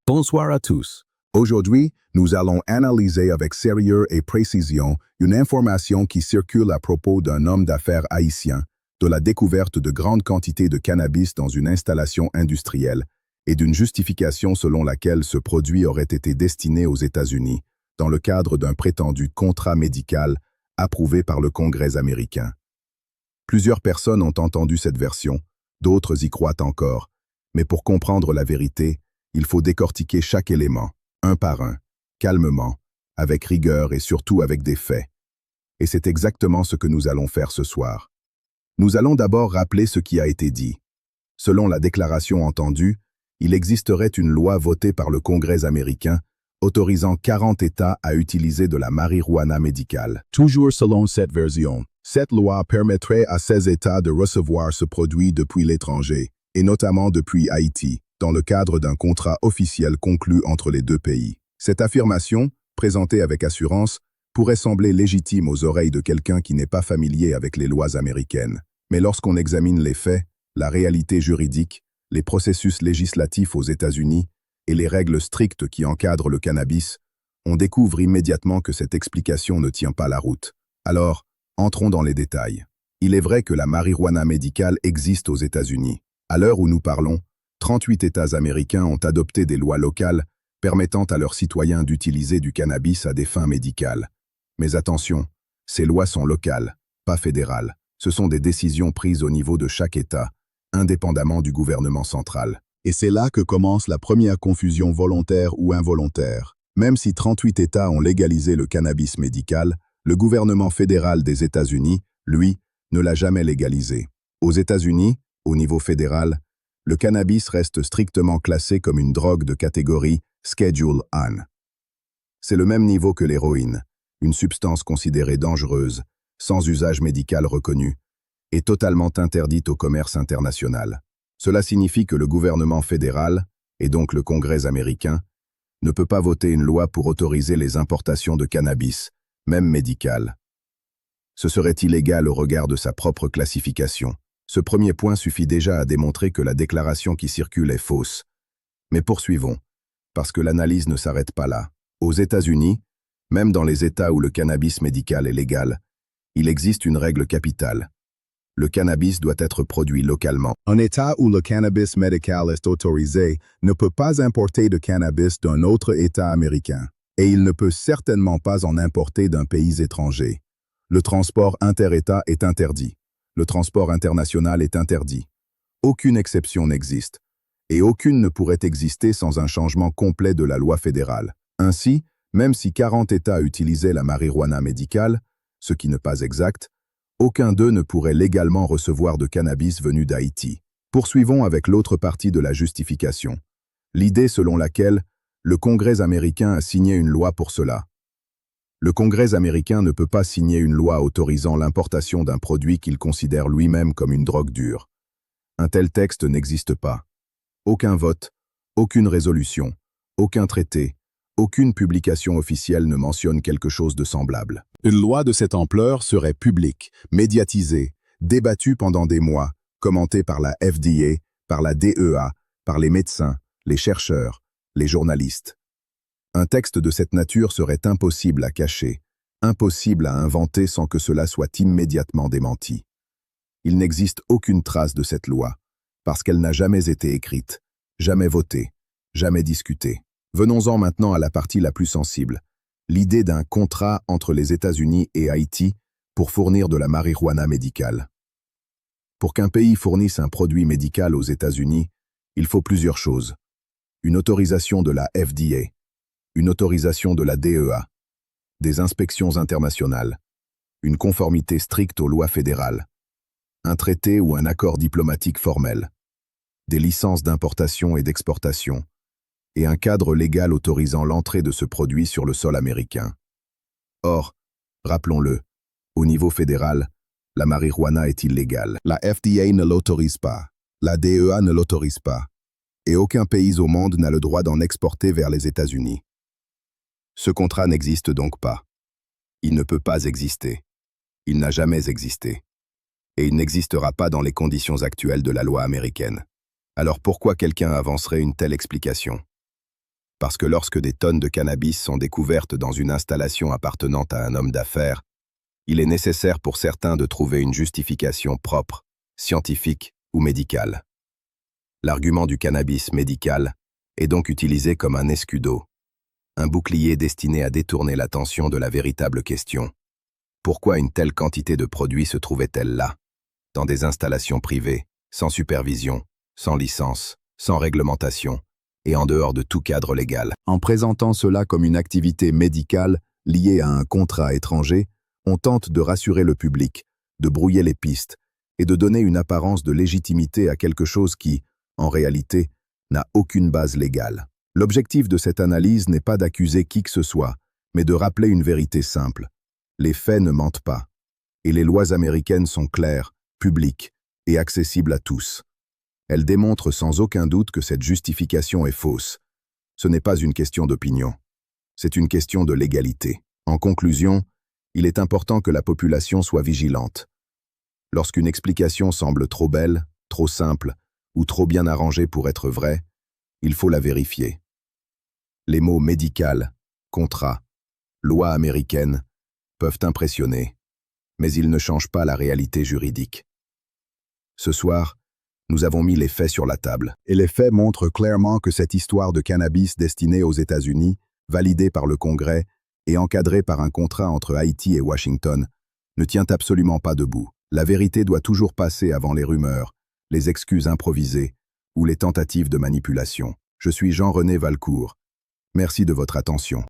Bonsoir à tous. Aujourd'hui, nous allons analyser avec sérieux et précision une information qui circule à propos d'un homme d'affaires haïtien, de la découverte de grandes quantités de cannabis dans une installation industrielle et d'une justification selon laquelle ce produit aurait été destiné aux États-Unis dans le cadre d'un prétendu contrat médical approuvé par le Congrès américain. Plusieurs personnes ont entendu cette version, d'autres y croient encore, mais pour comprendre la vérité, il faut décortiquer chaque élément, un par un, calmement, avec rigueur et surtout avec des faits. Et c'est exactement ce que nous allons faire ce soir. Nous allons d'abord rappeler ce qui a été dit. Selon la déclaration entendue, il existerait une loi votée par le Congrès américain autorisant 40 États à utiliser de la marijuana médicale. Toujours selon cette version, cette loi permettrait à ces États de recevoir ce produit depuis l'étranger, et notamment depuis Haïti, dans le cadre d'un contrat officiel conclu entre les deux pays. Cette affirmation, présentée avec assurance, pourrait sembler légitime aux oreilles de quelqu'un qui n'est pas familier avec les lois américaines. Mais lorsqu'on examine les faits, la réalité juridique, les processus législatifs aux États-Unis et les règles strictes qui encadrent le cannabis, on découvre immédiatement que cette explication ne tient pas la route. Alors, entrons dans les détails. Il est vrai que la marijuana médicale existe aux États-Unis. À l'heure où nous parlons, 38 États américains ont adopté des lois locales permettant à leurs citoyens d'utiliser du cannabis à des fins médicales. Mais attention, ces lois sont locales, pas fédérales. Ce sont des décisions prises au niveau de chaque État, indépendamment du gouvernement central. Et c'est là que commence la première confusion volontaire ou involontaire. Même si 38 États ont légalisé le cannabis médical, le gouvernement fédéral des États-Unis, lui, ne l'a jamais légalisé. Aux États-Unis, au niveau fédéral, le cannabis reste strictement classé comme une drogue de catégorie Schedule I. C'est le même niveau que l'héroïne, une substance considérée dangereuse, sans usage médical reconnu, et totalement interdite au commerce international. Cela signifie que le gouvernement fédéral, et donc le Congrès américain, ne peut pas voter une loi pour autoriser les importations de cannabis, même médical. Ce serait illégal au regard de sa propre classification. Ce premier point suffit déjà à démontrer que la déclaration qui circule est fausse. Mais poursuivons, parce que l'analyse ne s'arrête pas là. Aux États-Unis, même dans les États où le cannabis médical est légal, il existe une règle capitale. Le cannabis doit être produit localement. Un État où le cannabis médical est autorisé ne peut pas importer de cannabis d'un autre État américain, et il ne peut certainement pas en importer d'un pays étranger. Le transport inter-État est interdit. Le transport international est interdit. Aucune exception n'existe, et aucune ne pourrait exister sans un changement complet de la loi fédérale. Ainsi, même si 40 États utilisaient la marijuana médicale, ce qui n'est pas exact, aucun d'eux ne pourrait légalement recevoir de cannabis venu d'Haïti. Poursuivons avec l'autre partie de la justification. L'idée selon laquelle le Congrès américain a signé une loi pour cela. Le Congrès américain ne peut pas signer une loi autorisant l'importation d'un produit qu'il considère lui-même comme une drogue dure. Un tel texte n'existe pas. Aucun vote, aucune résolution, aucun traité, aucune publication officielle ne mentionne quelque chose de semblable. Une loi de cette ampleur serait publique, médiatisée, débattue pendant des mois, commentée par la FDA, par la DEA, par les médecins, les chercheurs, les journalistes. Un texte de cette nature serait impossible à cacher, impossible à inventer sans que cela soit immédiatement démenti. Il n'existe aucune trace de cette loi, parce qu'elle n'a jamais été écrite, jamais votée, jamais discutée. Venons-en maintenant à la partie la plus sensible, l'idée d'un contrat entre les États-Unis et Haïti pour fournir de la marijuana médicale. Pour qu'un pays fournisse un produit médical aux États-Unis, il faut plusieurs choses. Une autorisation de la FDA, une autorisation de la DEA, des inspections internationales, une conformité stricte aux lois fédérales, un traité ou un accord diplomatique formel, des licences d'importation et d'exportation, et un cadre légal autorisant l'entrée de ce produit sur le sol américain. Or, rappelons-le, au niveau fédéral, la marijuana est illégale. La FDA ne l'autorise pas, la DEA ne l'autorise pas, et aucun pays au monde n'a le droit d'en exporter vers les États-Unis. Ce contrat n'existe donc pas. Il ne peut pas exister. Il n'a jamais existé. Et il n'existera pas dans les conditions actuelles de la loi américaine. Alors pourquoi quelqu'un avancerait une telle explication? Parce que lorsque des tonnes de cannabis sont découvertes dans une installation appartenant à un homme d'affaires, il est nécessaire pour certains de trouver une justification propre, scientifique ou médicale. L'argument du cannabis médical est donc utilisé comme un escudo, un bouclier destiné à détourner l'attention de la véritable question. Pourquoi une telle quantité de produits se trouvait-elle là, dans des installations privées, sans supervision, sans licence, sans réglementation, et en dehors de tout cadre légal? En présentant cela comme une activité médicale liée à un contrat étranger, on tente de rassurer le public, de brouiller les pistes et de donner une apparence de légitimité à quelque chose qui, en réalité, n'a aucune base légale. L'objectif de cette analyse n'est pas d'accuser qui que ce soit, mais de rappeler une vérité simple. Les faits ne mentent pas, et les lois américaines sont claires, publiques et accessibles à tous. Elles démontrent sans aucun doute que cette justification est fausse. Ce n'est pas une question d'opinion, c'est une question de légalité. En conclusion, il est important que la population soit vigilante. Lorsqu'une explication semble trop belle, trop simple ou trop bien arrangée pour être vraie, il faut la vérifier. Les mots médical, contrat, loi américaine peuvent impressionner, mais ils ne changent pas la réalité juridique. Ce soir, nous avons mis les faits sur la table. Et les faits montrent clairement que cette histoire de cannabis destinée aux États-Unis, validée par le Congrès et encadrée par un contrat entre Haïti et Washington, ne tient absolument pas debout. La vérité doit toujours passer avant les rumeurs, les excuses improvisées ou les tentatives de manipulation. Je suis Jean-René Valcourt. Merci de votre attention.